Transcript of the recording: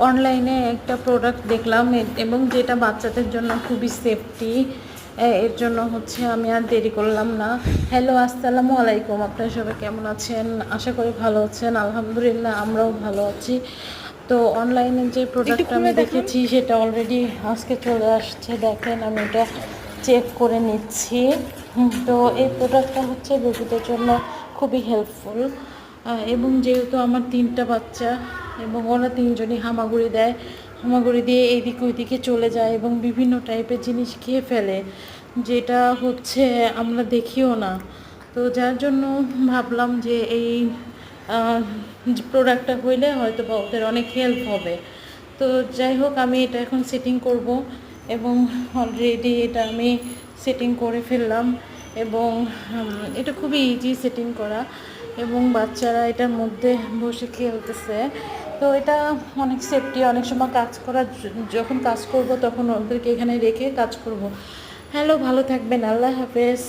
অনলাইনে একটা প্রোডাক্ট দেখলাম এবং যেটা বাচ্চাদের জন্য খুবই সেফটি। এর জন্য হচ্ছে আমি আর দেরি করলাম না। হ্যালো, আসসালামু আলাইকুম। আপনারা সবাই কেমন আছেন? আশা করি ভালো আছেন। আলহামদুলিল্লাহ আমরাও ভালো আছি। তো অনলাইনে যে প্রোডাক্টটা আমি দেখেছি সেটা অলরেডি আজকে চলে আসছে। দেখেন আমি এটা চেক করে নিচ্ছি। তো এই প্রোডাক্টটা হচ্ছে বেবিদের জন্য খুবই হেল্পফুল। এবং যেহেতু আমার 3টা বাচ্চা এবং ওরা 3জনই হামাগুড়ি দেয়, হামাগুড়ি দিয়ে এইদিকে ওইদিকে চলে যায় এবং বিভিন্ন টাইপের জিনিস খেয়ে ফেলে, যেটা হচ্ছে আমরা দেখিও না। তো যার জন্য ভাবলাম যে এই প্রোডাক্টটা হইলে হয়তো বা ওদের অনেক হেল্প হবে। তো যাই হোক, আমি এটা এখন সেটিং করব এবং অলরেডি এটা আমি সেটিং করে ফেললাম। এবং এটা খুবই ইজি সেটিং করা এবং বাচ্চারা এটার মধ্যে বসে খেলতেছে। তো এটা অনেক সেফটি। অনেক সময় যখন কাজ করব তখন ওদেরকে এখানে রেখে কাজ করব। হ্যালো, ভালো থাকবেন। আল্লাহ হাফেজ।